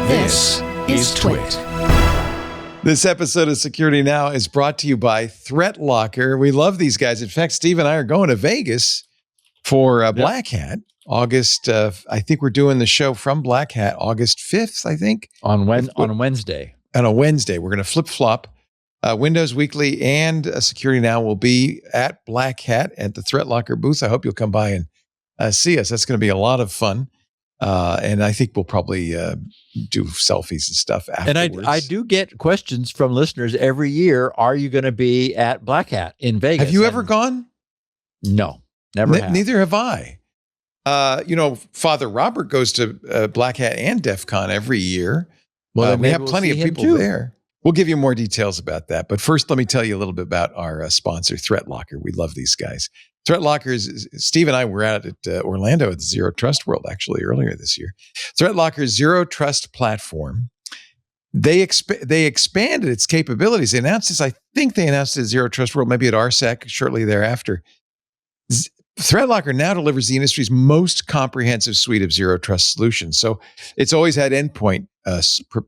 This is Twit. This episode of Security Now is brought to you by ThreatLocker. We love these guys. In fact, Steve and I are going to Vegas for Black Hat. August, I think we're doing the show from Black Hat August 5th, I think. On Wednesday. On a Wednesday. We're going to flip-flop. Windows Weekly and Security Now will be at Black Hat at the ThreatLocker booth. I hope you'll come by and see us. That's going to be a lot of fun. And I think we'll probably do selfies and stuff afterwards. And I do get questions from listeners every year. Are you going to be at Black Hat in Vegas? Have you ever gone? No, never have. Neither have I. Father Robert goes to Black Hat and DEF CON every year. Well, we have plenty of people there. We'll give you more details about that. But first, let me tell you a little bit about our sponsor, ThreatLocker. We love these guys. ThreatLocker is, Steve and I were out at Orlando at the Zero Trust World, actually, earlier this year. ThreatLocker's Zero Trust platform, they expanded its capabilities. They announced this, I think they announced it at Zero Trust World, maybe at RSEC shortly thereafter. ThreatLocker now delivers the industry's most comprehensive suite of Zero Trust solutions. So it's always had endpoint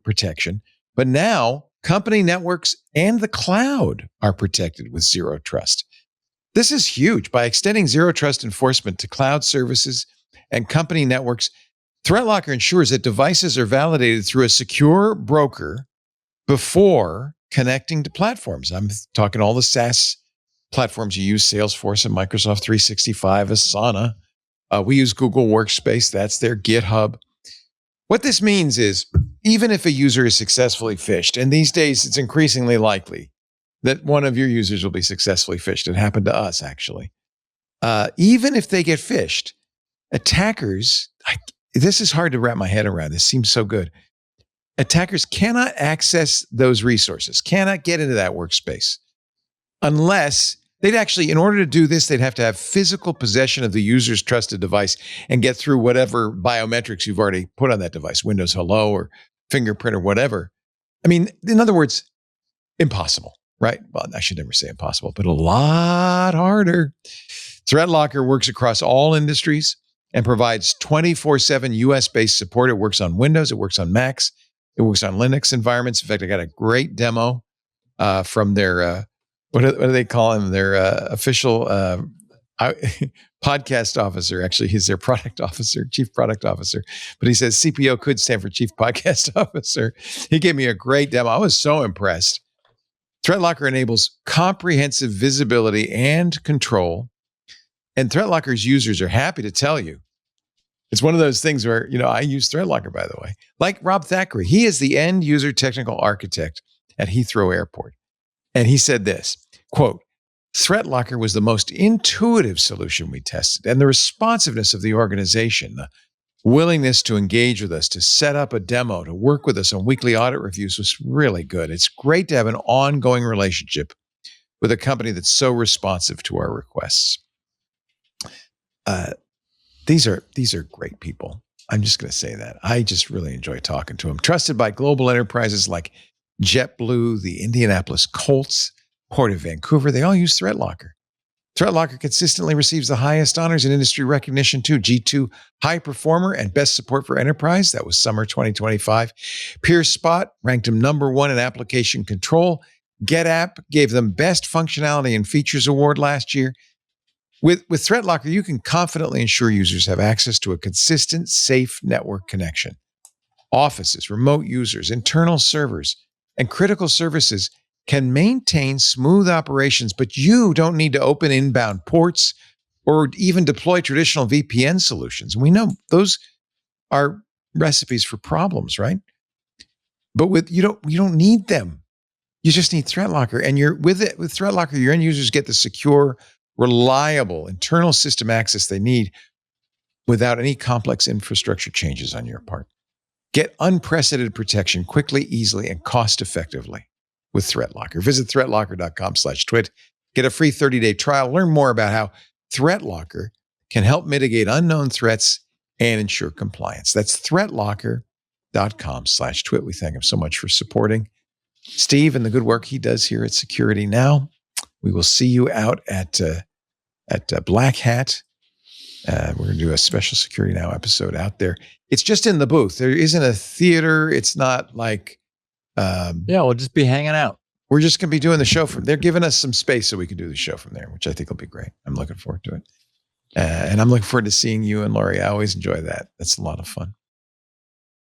protection, but now company networks and the cloud are protected with Zero Trust. This is huge. By extending Zero Trust enforcement to cloud services and company networks, ThreatLocker ensures that devices are validated through a secure broker before connecting to platforms. I'm talking all the SaaS platforms you use, Salesforce and Microsoft 365, Asana. We use Google Workspace. That's their GitHub. What this means is, even if a user is successfully phished, and these days it's increasingly likely that one of your users will be successfully phished. It happened to us, actually. Even if they get phished, attackers, this is hard to wrap my head around. This seems so good. Attackers cannot access those resources, cannot get into that workspace, unless they'd actually, in order to do this, they'd have to have physical possession of the user's trusted device and get through whatever biometrics you've already put on that device, Windows Hello or fingerprint or whatever. I mean, in other words, impossible. Right? Well, I should never say impossible, but a lot harder. ThreatLocker works across all industries and provides 24/7 US-based support. It works on Windows. It works on Macs. It works on Linux environments. In fact, I got a great demo from their, what do they call him? Their official podcast officer. Actually, he's their product officer, chief product officer. But he says CPO could stand for chief podcast officer. He gave me a great demo. I was so impressed. ThreatLocker enables comprehensive visibility and control, and ThreatLocker's users are happy to tell you. It's one of those things where, I use ThreatLocker, by the way. Like Rob Thackeray, he is the end user technical architect at Heathrow Airport. And he said this, quote, ThreatLocker was the most intuitive solution we tested, and the responsiveness of the organization, the willingness to engage with us, to set up a demo, to work with us on weekly audit reviews was really good. It's great to have an ongoing relationship with a company that's so responsive to our requests. These are great people. I'm just going to say that. I just really enjoy talking to them. Trusted by global enterprises like JetBlue, the Indianapolis Colts, Port of Vancouver. They all use ThreatLocker. ThreatLocker consistently receives the highest honors in industry recognition too. G2 High Performer and Best Support for Enterprise. That was summer 2025. PeerSpot ranked them number 1 in application control. GetApp gave them Best Functionality and Features Award last year. With ThreatLocker, you can confidently ensure users have access to a consistent, safe network connection. Offices, remote users, internal servers, and critical services can maintain smooth operations, but you don't need to open inbound ports or even deploy traditional VPN solutions. We know those are recipes for problems, right? But you don't need them. You just need ThreatLocker, and with ThreatLocker, your end users get the secure, reliable internal system access they need without any complex infrastructure changes on your part. Get unprecedented protection quickly, easily, and cost-effectively with ThreatLocker. Visit threatlocker.com/twit. Get a free 30-day trial. Learn more about how ThreatLocker can help mitigate unknown threats and ensure compliance. That's threatlocker.com/twit. We thank him so much for supporting Steve and the good work he does here at Security Now. We will see you out at Black Hat We're going to do a special Security Now episode out there. It's just in the booth. There isn't a theater. It's not like... we'll just be hanging out. We're just going to be doing the show from... They're giving us some space so we can do the show from there, which I think will be great. I'm looking forward to it. And I'm looking forward to seeing you and Lori. I always enjoy that. That's a lot of fun.